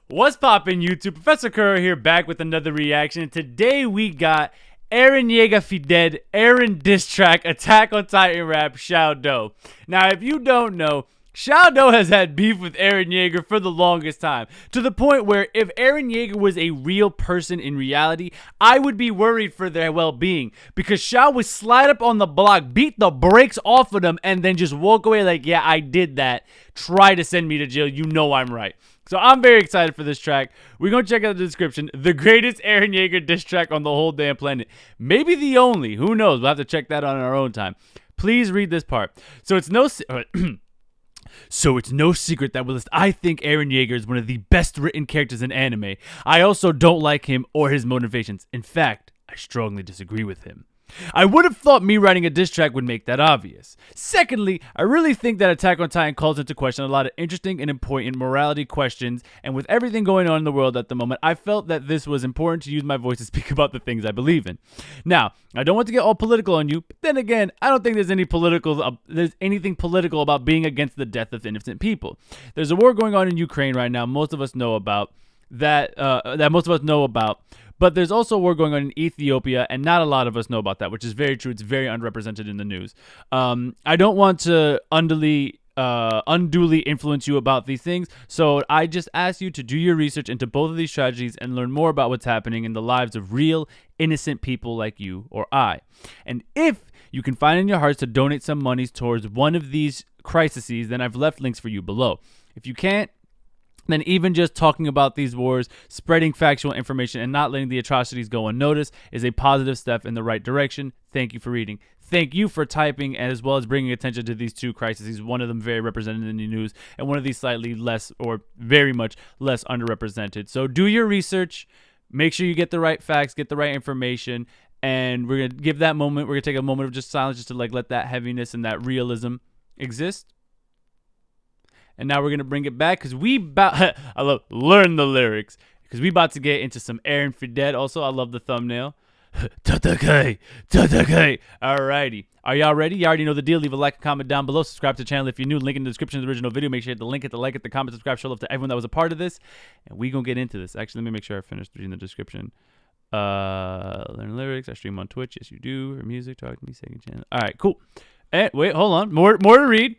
What's poppin', YouTube? Professor KURO here, back with another reaction. And today we got Eren Yeager Fi DEAD, Eren Diss Track, Attack on Titan rap, Shao Dow. Now, if you don't know, Shao Dow has had beef with Eren Yeager for the longest time, to the point where if Eren Yeager was a real person in reality, I would be worried for their well-being, because Shao would slide up on the block, beat the brakes off of them, and then just walk away like, yeah, I did that. Try to send me to jail. You know I'm right. So I'm very excited for this track. We're going to check out the description. The greatest Eren Yeager diss track on the whole damn planet. Maybe the only. Who knows? We'll have to check that out on our own time. Please read this part. So it's no secret that I think Eren Yeager is one of the best written characters in anime. I also don't like him or his motivations. In fact, I strongly disagree with him. I would have thought me writing a diss track would make that obvious. Secondly, I really think that Attack on Titan calls into question a lot of interesting and important morality questions, and with everything going on in the world at the moment, I felt that this was important to use my voice to speak about the things I believe in. Now, I don't want to get all political on you, but then again, I don't think there's anything political about being against the death of innocent people. There's a war going on in Ukraine right now, most of us know about. But there's also a war going on in Ethiopia, and not a lot of us know about that, which is very true. It's very underrepresented in the news. I don't want to unduly influence you about these things, so I just ask you to do your research into both of these tragedies and learn more about what's happening in the lives of real, innocent people like you or I. And if you can find in your hearts to donate some monies towards one of these crises, then I've left links for you below. If you can't, then even just talking about these wars, spreading factual information, and not letting the atrocities go unnoticed is a positive step in the right direction. Thank you for reading. Thank you for typing, as well as bringing attention to these two crises. One of them very represented in the news, and one of these slightly less, or very much less underrepresented. So do your research. Make sure you get the right facts, get the right information, and we're going to give that moment. We're going to take a moment of just silence just to let that heaviness and that realism exist. And now we're going to bring it back because I love learn the lyrics because we about to get into some Eren Fi DEAD. Also, I love the thumbnail. Tatakai, Tatakai. Alrighty. Are y'all ready? You already know the deal. Leave a like, comment down below. Subscribe to the channel if you're new. Link in the description of the original video. Make sure you hit the link, hit the like, hit the comment, subscribe, show love to everyone that was a part of this. And we going to get into this. Actually, let me make sure I finished reading the description. Learn lyrics. I stream on Twitch. Yes, you do. Or music. Talk to me. Second channel. Alright, cool. Wait, hold on. More to read.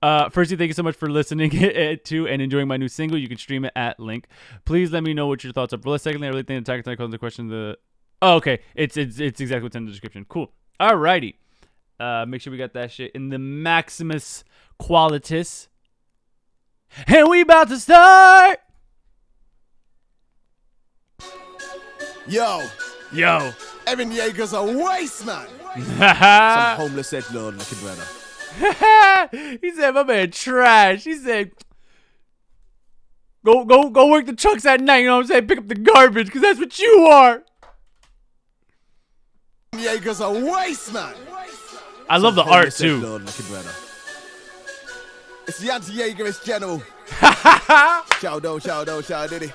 Firstly, thank you so much for listening to and enjoying my new single. You can stream it at link. Please let me know what your thoughts are. Secondly, I really think Attack on Titan calls into question oh, okay. It's exactly what's in the description. Cool. Alrighty. Make sure we got that shit in the Maximus Qualitas. And we about to start. Yo. Eren Yeager's a waste man. Some homeless edgelord looking brother. He said, my man trash. He said, go work the trucks at night, you know what I'm saying? Pick up the garbage, because that's what you are. Yeager's a waste man. I love the art, too. It's the anti-Yeagerist general. Shao Dow, Shao Diddy.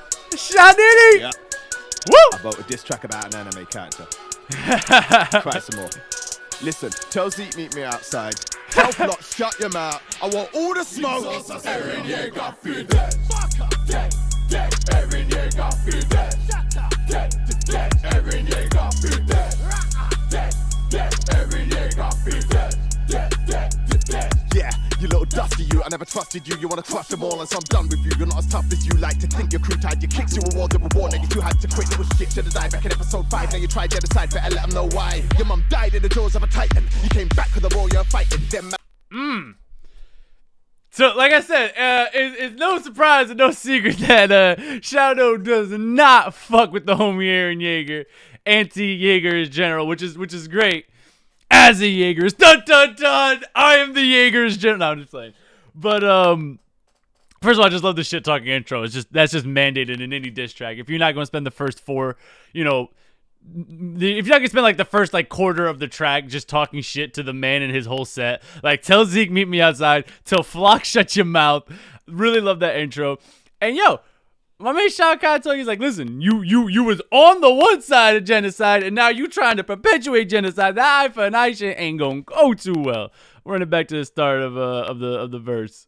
Yeah. Woo! I wrote a diss track about an anime character. Try some more. Listen, tell Zeke meet me outside. Tell Flock, shut your mouth. I want all the smoke. Eren Yeager Fi DEAD. Dead. Eren Yeager Fi DEAD. Dead. Eren Yeager Fi DEAD. Dead. Eren Yeager Fi DEAD. Yeah, you little dusty you. I never trusted you. You wanna crush them all, and so I'm done with you. You're not as tough as you like to think. Your crew tied your kicks. You awarded reward. Now you too hyped to quit. Little shit should have died back in episode 5. Now you tried genocide. Better let them know why. Your mum died in the jaws of a titan. You came back with the war you're fighting. Them. So, like I said, it's no surprise and no secret that Shao Dow does not fuck with the homie Eren Yeager, anti-Yeager general, which is great. As a Yeager's, dun dun dun, I am the Yeager's general. No, I'm just playing. But first of all, I just love the shit talking intro. That's just mandated in any diss track. If you're not going to spend the first 4, if you're not gonna spend like the first quarter of the track just talking shit to the man and his whole set, tell Zeke meet me outside, tell Flock shut your mouth. Really love that intro. And yo, my man Shao Kai told you, he's like, listen, you was on the one side of genocide, and now you trying to perpetuate genocide. That eye for an eye shit ain't gonna go too well. We're running back to the start of the verse.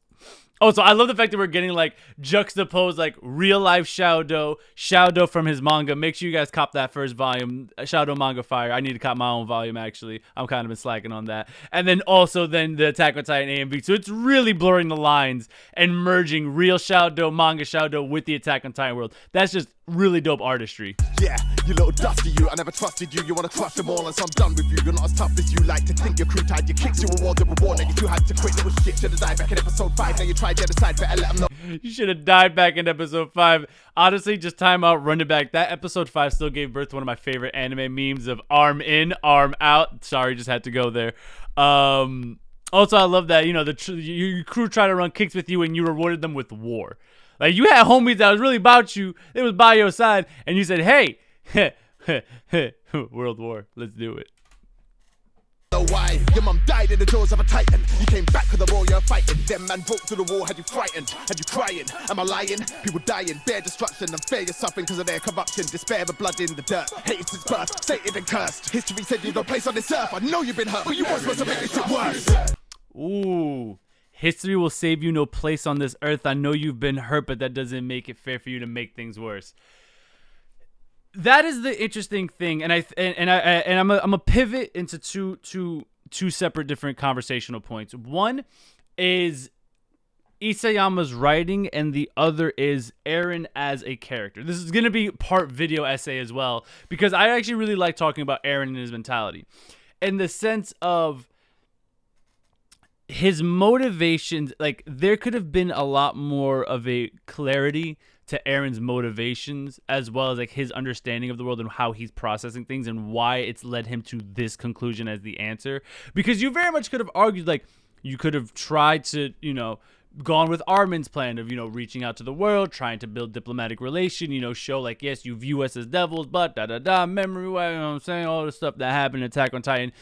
Also, I love the fact that we're getting like juxtaposed like real life Shao Dow from his manga. Make sure you guys cop that first volume, Shao Dow manga fire. I need to cop my own volume actually. I'm kind of been slacking on that. And then also then the Attack on Titan AMV. So it's really blurring the lines and merging real Shao Dow manga Shao Dow with the Attack on Titan world. That's just really dope artistry. Yeah, you little dusty you, I never trusted you. You wanna crush them all and so I'm done with you. You're not as tough as you like to think. Your crew tied your kicks, you awarded reward. Now you two had to quit, little shit. Should've died back in episode 5. Now you tried genocide, better let them know. You should have died back in episode 5. Honestly, just time out, run it back. That episode 5 still gave birth to one of my favorite anime memes of arm in, arm out. Sorry, just had to go there. Also, I love that, you know, your crew tried to run kicks with you and you rewarded them with war. Like, you had homies that was really about you. It was by your side. And you said, hey, World War, let's do it. Know why? Your mum died in the jaws of a titan. You came back with the war you're fighting. Them man broke through the war, had you frightened, had you crying. Am I lying? People dying, bare destruction, and fear you're suffering because of their corruption. Despair of blood in the dirt, hate since birth, sated and cursed. History said you've no place on this earth. I know you've been hurt, but you weren't supposed to make this shit worse. Ooh. History will save you no place on this earth. I know you've been hurt, but that doesn't make it fair for you to make things worse. That is the interesting thing, and I'm a pivot into two separate different conversational points. One is Isayama's writing, and the other is Eren as a character. This is gonna be part video essay as well, because I actually really like talking about Eren and his mentality, in the sense of his motivations. Like, there could have been a lot more of a clarity to Eren's motivations, as well as like his understanding of the world and how he's processing things and why it's led him to this conclusion as the answer. Because you very much could have argued, like, you could have tried to, you know, gone with Armin's plan of, you know, reaching out to the world, trying to build diplomatic relation, you know, show like, yes, you view us as devils, but memory, you know what I'm saying, all the stuff that happened in Attack on Titan.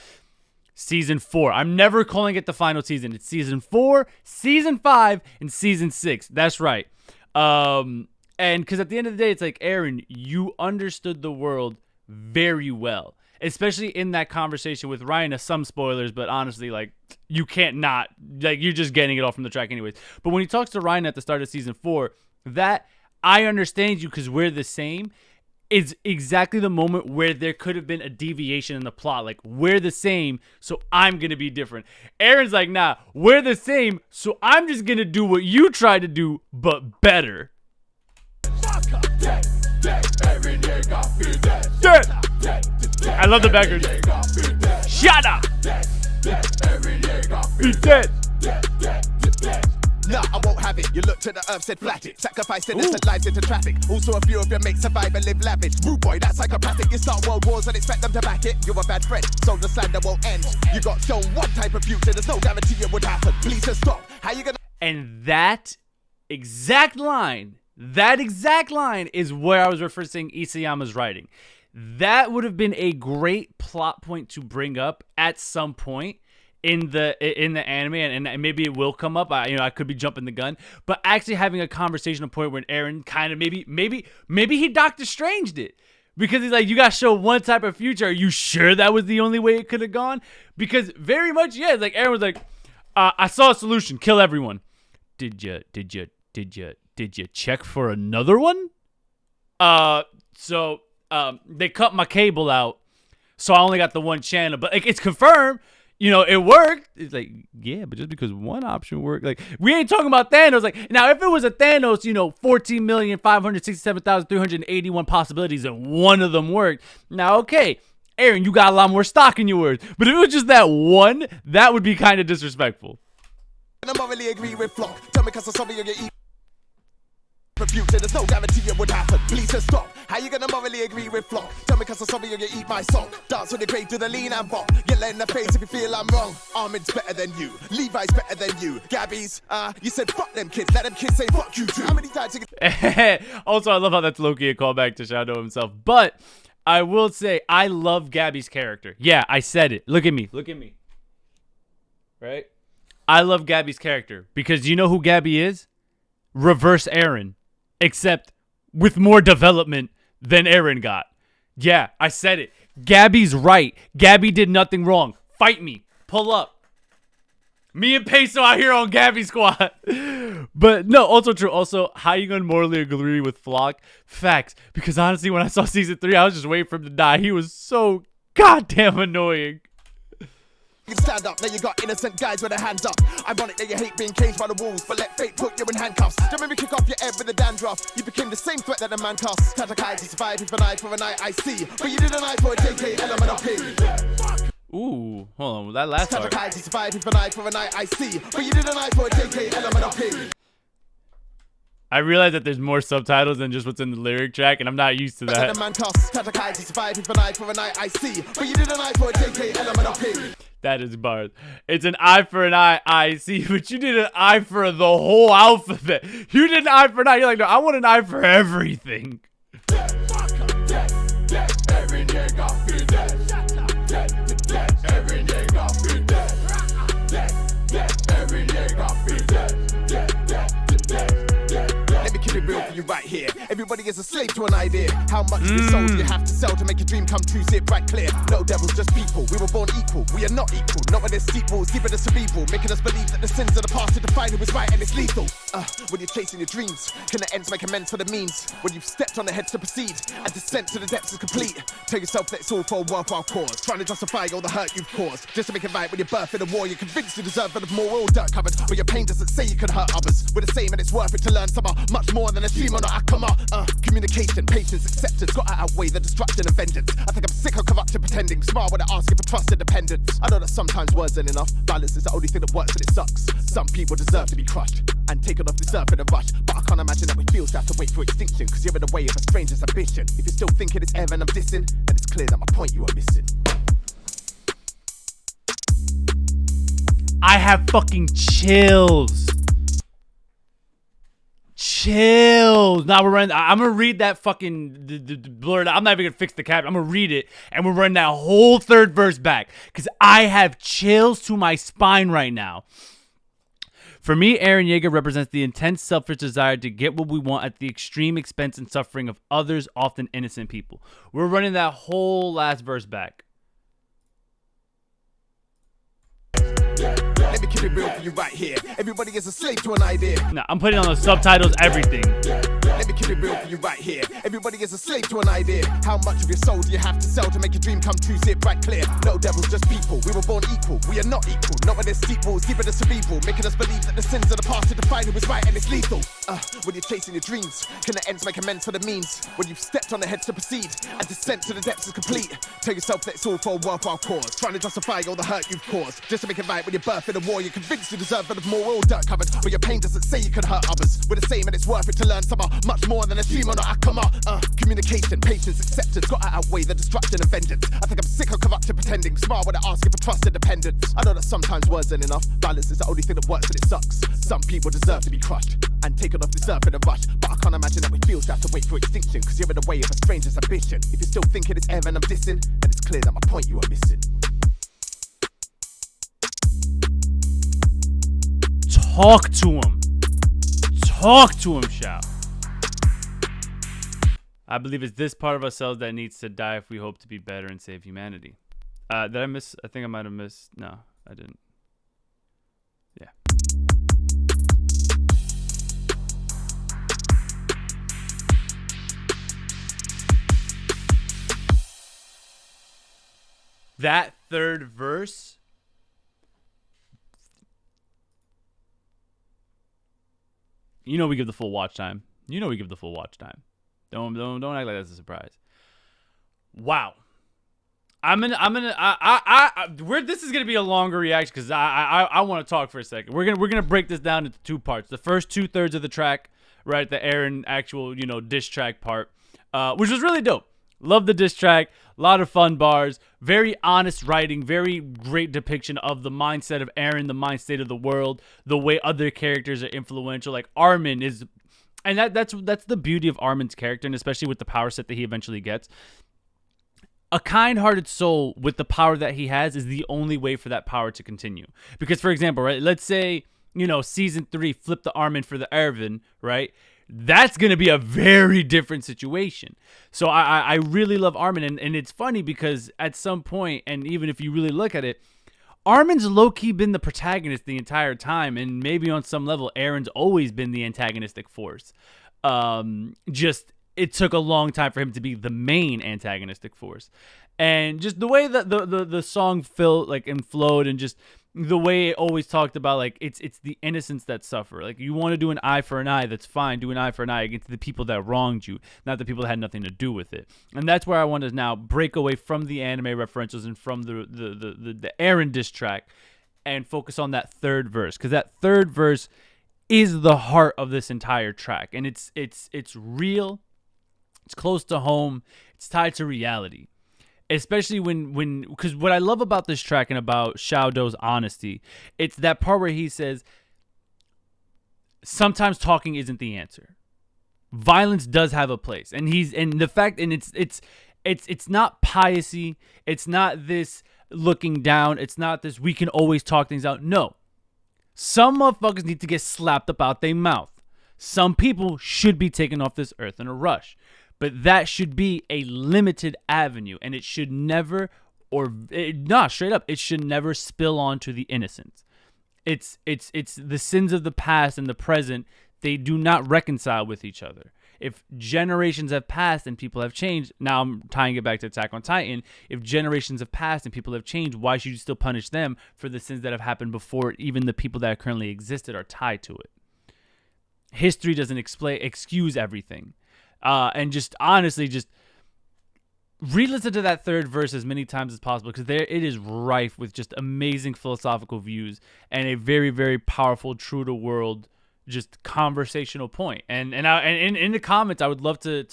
Season 4. I'm never calling it the final season. It's season 4, season 5, and season 6. That's right. And because at the end of the day, it's like, Eren, you understood the world very well, especially in that conversation with Ryan. Some spoilers, but honestly, like, you can't not, like, you're just getting it all from the track anyways. But when he talks to Ryan at the start of season 4, that I understand you because we're the same is exactly the moment where there could have been a deviation in the plot. Like, we're the same, so I'm going to be different. Eren's like, nah, we're the same, so I'm just going to do what you tried to do, but better. Eren Yeager Fi DEAD. I love the background. Shut up! Eren Yeager Fi Dead. Nah, I won't have it. You looked to the earth, said flat it. Sacrificed innocent lives into traffic. Also a few of your mates survive and live lavish. Rude boy, that's psychopathic. You start world wars and expect them to back it. You're a bad friend, so the slander won't end. You got shown one type of future, there's no guarantee it would happen. Please just stop. How you gonna... And that exact line is where I was referencing Isayama's writing. That would have been a great plot point to bring up at some point in the anime, and maybe it will come up. I could be jumping the gun, but actually having a conversational point where Eren kind of maybe he Doctor Stranged it, because he's like, you got to show one type of future. Are you sure that was the only way it could have gone? Because very much, yeah, it's like Eren was like, I saw a solution, kill everyone. Did you check for another one? So they cut my cable out, so I only got the one channel, but like, it's confirmed. You know, it worked. It's like, yeah, but just because one option worked, like, we ain't talking about Thanos. Like, now, if it was a Thanos, 14,567,381 possibilities and one of them worked. Now, okay, Eren, you got a lot more stock in your words. But if it was just that one, that would be kind of disrespectful. I morally agree with Flock. Tell me cause I'm sorry you're eating. Future, there's no guarantee it would happen. Please just stop. How you gonna morally agree with Flock? Tell me cause I'm sorry you're gonna eat my sock. Dance with the grave to the lean and bop. Get let in the face if you feel I'm wrong. Armin's better than you. Levi's better than you. Gabby's, you said fuck them kids. Let them kids say fuck you too. How many times you can... Also, I love how that's low-key a callback to Shao Dow himself. But I will say, I love Gabby's character. Yeah, I said it. Look at me. Right? I love Gabby's character. Because you know who Gabby is? Reverse Eren. Except with more development than Eren got. Yeah, I said it. Gabby's right. Gabby did nothing wrong. Fight me. Pull up. Me and Peso out here on Gabby Squad. But no, also true. Also, how you gonna morally agree with Flock? Facts. Because honestly, when I saw season 3, I was just waiting for him to die. He was so goddamn annoying. You stand up, now you got innocent guys with their hands up. Ironic that you hate being caged by the walls, but let fate put you in handcuffs. Don't make me kick off your head with a dandruff. You became the same threat that the man costs. Tatakai, he survived for an eye I see. But you did an eye for a JK element of P. Ooh, hold on, that last part. Tatakai, he survived for an eye I see. But you did an eye for a JK element of P. I realize that there's more subtitles than just what's in the lyric track, and I'm not used to that. That is bars. It's an eye for an eye, I see, but you did an eye for the whole alphabet. You did an eye for an eye. You're like, no, I want an eye for everything. Eren Yeager Fi DEAD. Eren Yeager Fi DEAD. Eren Yeager Fi DEAD. Let me keep it real for you right here. Everybody is a slave to an idea. How much of your soul do you have to sell to make your dream come true? See it right clear. No devils, just people. We were born equal. We are not equal. Not when there's steeples, deeper the cerebral, making us believe that the sins of the past to define who is right and it's lethal. When you're chasing your dreams, can the ends make amends for the means? When you've stepped on the heads to proceed and descent to the depths is complete, tell yourself that it's all for a worthwhile cause. Trying to justify all the hurt you've caused, just to make it right when you're birthed in a war. You're convinced you deserve it more, all dirt covered, but your pain doesn't say you can hurt others. We're the same and it's worth it to learn some are much more than a stream on a Akama. Communication, patience, acceptance, gotta outweigh the destruction and vengeance. I think I'm sick of corruption pretending, smart when I ask you for trust and dependence. I know that sometimes words ain't enough, balance is the only thing that works and it sucks. Some people deserve to be crushed and taken off this earth in a rush, but I can't imagine that we feel to have to wait for extinction, cause you're in the way of a stranger's ambition. If you're still thinking it's Eren I'm dissing, then it's clear that my point you are missing. I have fucking chills. Chills. Now we're running. I'm gonna read that fucking the blurred. I'm not even gonna fix the cap. I'm gonna read it, and we're running that whole third verse back because I have chills to my spine right now. For me, Eren Yeager represents the intense selfish desire to get what we want at the extreme expense and suffering of others, often innocent people. We're running that whole last verse back. Let me keep it real for you right here. Everybody is a slave to an idea. Now, I'm putting on the subtitles, everything. Let me keep it real for you right here. Everybody is a slave to an idea. How much of your soul do you have to sell to make your dream come true? See it right clear. No devils, just people. We were born equal. We are not equal. Not when there's steeples, deeper the cerebral, making us believe that the sins of the past to define who is right and it's lethal. When you're chasing your dreams, can the ends make amends for the means? When you've stepped on the heads to proceed and descent to the depths is complete, tell yourself that it's all for a worthwhile cause. Trying to justify all the hurt you've caused, just to make it right when you're birthed in a war. You're convinced you deserve it more, all dirt covered, but your pain doesn't say you can hurt others. We're the same and it's worth it to learn some are much more than a stream on a Akama. Communication, patience, acceptance, gotta outweigh the destruction and vengeance. I think I'm sick of corruption pretending, smart when I ask you for trust and dependence. I know that sometimes words ain't enough, balance is the only thing that works and it sucks. Some people deserve to be crushed and taken off this earth in a rush, but I can't imagine that we feel to have to wait for extinction, cause you're in the way of a stranger's ambition. If you're still thinking it's Eren I'm dissing, then it's clear that my point you are missing. Talk to him. Talk to him, Shao. I believe it's this part of ourselves that needs to die if we hope to be better and save humanity. Did I miss? I think I might have missed. No, I didn't. Yeah. That third verse. You know we give the full watch time. You know we give the full watch time. Don't act like that's a surprise. Wow. This is gonna be a longer reaction because I want to talk for a second. We're gonna break this down into two parts. The first 2/3 of the track, right, the Eren actual diss track part, which was really dope. Love the diss track. A lot of fun bars. Very honest writing. Very great depiction of the mindset of Eren, the mind state of the world, the way other characters are influential. Like Armin is, and that's the beauty of Armin's character, and especially with the power set that he eventually gets. A kind-hearted soul with the power that he has is the only way for that power to continue. Because, for example, right, let's say season 3 flip the Armin for the Erwin, right? That's going to be a very different situation. So I really love Armin. And it's funny because at some point, and even if you really look at it, Armin's low-key been the protagonist the entire time, and maybe on some level, Eren's always been the antagonistic force. Just it took a long time for him to be the main antagonistic force. And just the way that the song felt like and flowed, and just the way it always talked about, like, it's the innocents that suffer. Like, you want to do an eye for an eye, that's fine. Do an eye for an eye against the people that wronged you, not the people that had nothing to do with it. And that's where I want to now break away from the anime references and from the Eren Diss Track and focus on that third verse, because that third verse is the heart of this entire track, and it's real, it's close to home, it's tied to reality. Especially because what I love about this track and about Shao Dow's honesty, it's that part where he says, sometimes talking isn't the answer. Violence does have a place, and it's not piracy, it's not this looking down, it's not this we can always talk things out. No, some motherfuckers need to get slapped up out their mouth. Some people should be taken off this earth in a rush. But that should be a limited avenue, and it should never, straight up, it should never spill on to the innocents. It's the sins of the past and the present, they do not reconcile with each other. If generations have passed and people have changed, now I'm tying it back to Attack on Titan, if generations have passed and people have changed, why should you still punish them for the sins that have happened before even the people that currently existed are tied to it? History doesn't excuse everything. And just honestly, just re-listen to that third verse as many times as possible, because it is rife with just amazing philosophical views and a very, very powerful, true to world, just conversational point. And in the comments, I would love to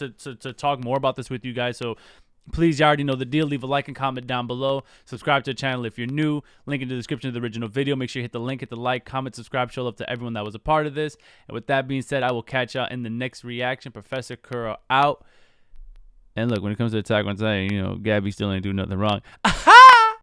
talk more about this with you guys. So please, you already know the deal. Leave a like and comment down below. Subscribe to the channel if you're new. Link in the description of the original video. Make sure you hit the link, hit the like, comment, subscribe, show love to everyone that was a part of this. And with that being said, I will catch y'all in the next reaction. Professor KURO out. And look, when it comes to Attack on Titan, Gabby still ain't doing nothing wrong. Aha!